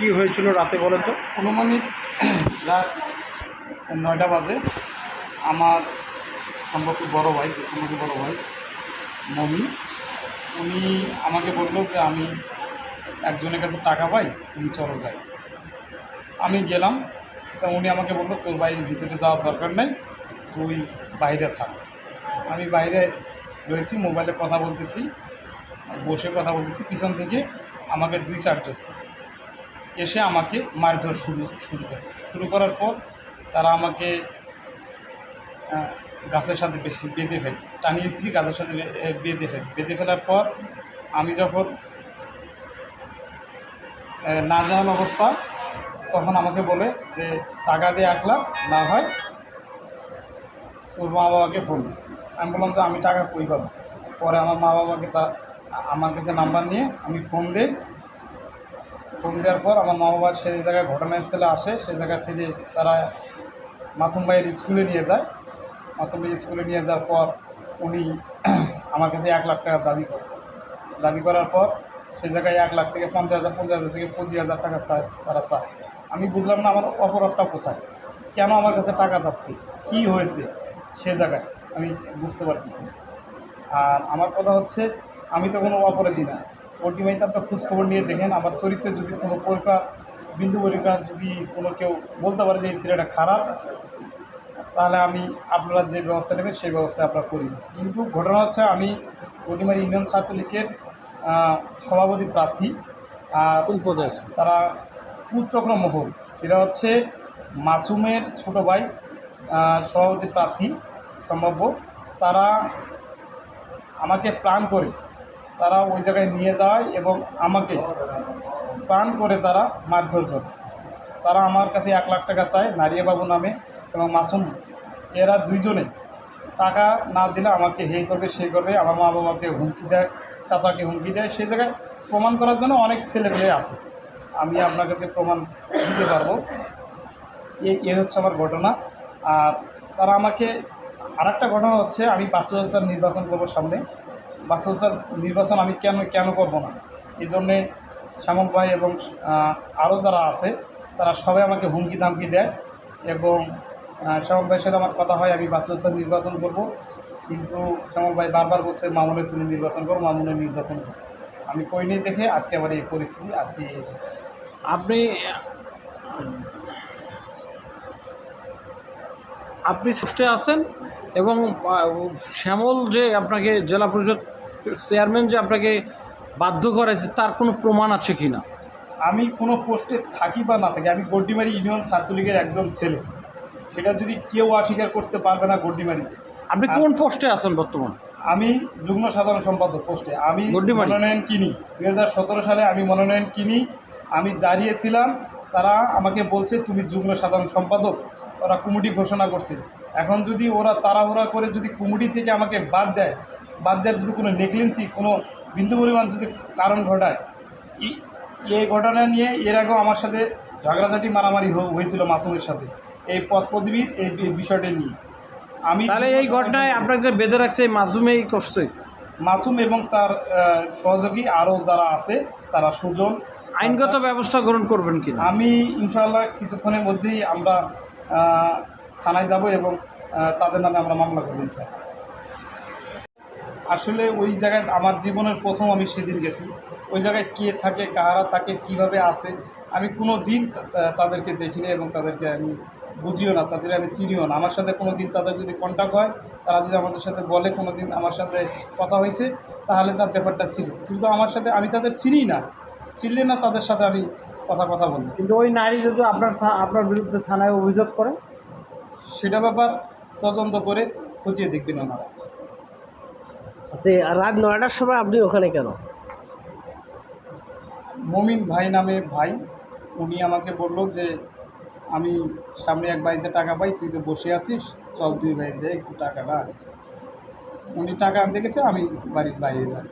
কি হয়েছিল রাতে বলেন তো? অনুমানিক রাত 9টা বাজে আমার সম্পর্ক বড় ভাই, সম্পর্কে বড় ভাই মমি, উনি আমাকে বললো যে আমি একজনের কাছে টাকা পাই, তুমি চলো যাই। আমি গেলাম। তা উনি আমাকে বললো তোর বাড়ির ভিতরে যাওয়ার দরকার নেই, তুই বাইরে থাক। আমি বাইরে রয়েছি, মোবাইলে কথা বলতেছি, বসে কথা বলতেছি। পিছন থেকে আমাকে 2-4 জন এসে আমাকে মারধর শুরু করার পর তারা আমাকে গাছের সাথে বেঁধে ফেলে, টানিয়েছি গাছের সাথে বেঁধে ফেলার পর আমি যখন নাজেহাল অবস্থা, তখন আমাকে বলে যে টাকা দিয়ে 1 লাখ, না হয় তোর মা বাবাকে ফোন দিই। আমি বললাম যে আমি টাকা কই পাবো। পরে আমার মা বাবাকে আমার কাছে নাম্বার নিয়ে আমি ফোন দিই। ফোন দেওয়ার পর আমার মা বাবা সেই জায়গায় ঘটনাস্থলে আসে। সেই জায়গা থেকে তারা মাসুম ভাইয়ের স্কুলে নিয়ে যায়। মাসুম ভাই স্কুলে নিয়ে যাওয়ার পর উনি আমার কাছে 1 লাখ টাকা দাবি করার পর সেই জায়গায় 1 লাখ থেকে 50,000 থেকে 25,000 টাকা তারা চায়। আমি বুঝলাম না আমার অপরাধটা কোথায়, কেন আমার কাছে টাকা চাচ্ছে, কী হয়েছে সে জায়গায় আমি বুঝতে পারতেছি না। আর আমার কথা হচ্ছে, আমি তো কোনো অপরাধী না। আলটিমেটলি আপনার খোঁজখবর নিয়ে দেখেন, আমার চরিত্রে যদি কোনো বিন্দু পরিকার যদি কোনো কেউ বলতে পারে যে এই ছেলেটা খারাপ, তাহলে আমি আপনারা যে ব্যবস্থা নেবেন সেই ব্যবস্থা আপনারা করি। কিন্তু ঘটনা হচ্ছে, আমি গটিমারি ইউনিয়ন ছাত্রলীগের সভাপতি প্রার্থী। আর কোন পদে আছে? তারা কুচক্র মহল, সেটা হচ্ছে মাসুমের ছোট ভাই সভাপতি প্রার্থী সম্ভাব্য। তারা আমাকে প্ল্যান করে তারা ওই জায়গায় নিয়ে যায় এবং আমাকে প্ল্যান করে তারা মারধর করে। তারা আমার কাছে 1 লাখ টাকা চায়, নারিয়াবাবু নামে এবং মাসুম, এরা দুইজনে টাকা না দিলে আমাকে হেই করবে সেই করবে, আমার মা বাবাকে হুমকি দেয়, চাচাকে হুমকি দেয়। সেই জায়গায় প্রমাণ করার জন্য অনেক ছেলেমেয়ে আছে, আমি আপনার কাছে প্রমাণ দিতে পারবো। এই হচ্ছে আমার ঘটনা। আর তারা আমাকে আরেকটা ঘটনা হচ্ছে, আমি 5,000 নির্বাচন করবো সামনে। 5,000 নির্বাচন আমি কেন করবো না, এই জন্যে শ্যামল ভাই এবং আরও যারা আছে তারা সবাই আমাকে হুমকি ধামকি দেয়। এবং শ্যামল ভাইয়ের সাথে আমার কথা হয় আমি 5,000 নির্বাচন করব, কিন্তু শ্যামল ভাই বারবার বলছে মামুনের তুমি নির্বাচন করো, মামুনের নির্বাচন করো। আমি করিনি দেখে আজকে আমার এই পরিস্থিতি, আজকে এই অবস্থা। আপনি চেষ্টায় আছেন এবং শ্যামল যে আপনাকে জেলা পরিষদ চেয়ারম্যান যে আপনাকে বাধ্য করেছে, তার কোনো প্রমাণ আছে কি না? আমি কোনো পোস্টে থাকি বা না থাকি, আমি গড্ডিমারি ইউনিয়ন ছাত্রলীগের একজন ছেলে, সেটা যদি কেউ অস্বীকার করতে পারবে না। গড্ডিমারিতে আপনি কোন পোস্টে আছেন বর্তমান? আমি যুগ্ম সাধারণ সম্পাদক পোস্টে। আমি মনোনয়ন কিনি 2017 সালে, আমি মনোনয়ন কিনি। আমি দাঁড়িয়েছিলাম, তারা আমাকে বলছে তুমি যুগ্ম সাধারণ সম্পাদক। ওরা কমিটি ঘোষণা করছে। এখন যদি ওরা তাড়াহুড়া করে যদি কমিটি থেকে আমাকে বাদ দেওয়ার যদি কোনো নেগলিজেন্সি, কোনো বিন্দু পরিমাণ যদি কারণ ঘটায়, এই ঘটনা নিয়ে এর আগেও আমার সাথে ঝগড়াঝাটি মারামারি হয়েছিল মাসুমের সাথে এই পদ পদবীর এই বিষয়টা নিয়ে। আমি তাহলে এই ঘটনায় আপনাকে বেঁধে রাখছে মাসুমেই করছে? মাসুম এবং তার সহযোগী আরও যারা আছে, তারা সুজন। আইনগত ব্যবস্থা গ্রহণ করবেন কি? আমি ইনশাআল্লাহ কিছুক্ষণের মধ্যেই আমরা থানায় যাব এবং তাদের নামে আমরা মামলা করব ইনশাআল্লাহ। আসলে ওই জায়গায় আমার জীবনের প্রথম আমি সেদিন গেছি। ওই জায়গায় কে থাকে, কারা থাকে, কিভাবে আসে, আমি কোনো দিন তাদেরকে দেখিনি এবং তাদেরকে আমি বুঝিও না, তাদের আমি চিনিও না। আমার সাথে কোনো দিন তাদের যদি কন্ট্যাক্ট হয়, তারা যদি আমাদের সাথে বলে কোনো দিন আমার সাথে কথা হয়েছে, তাহলে তার ব্যাপারটা ছিল। কিন্তু আমার সাথে, আমি তাদের চিনি না, চিনলে না তাদের সাথে আমি কথা বলি। কিন্তু ওই নারী যদি আপনার বিরুদ্ধে থানায় অভিযোগ করে, সেটা ব্যাপার তদন্ত করে খতিয়ে দেখবেন ওনারা। আচ্ছা, রাত 9টার সময় আপনি ওখানে কেন? মমিন ভাই নামে ভাই, উনি আমাকে বলল যে আমি সামনে এক বাড়িতে টাকা পাই, তুই তো বসে আছিস, চল 2 ভাই যাই একটু টাকাটা। উনি টাকা আনতে গেছে, আমি বাড়ির বাইরে যাই।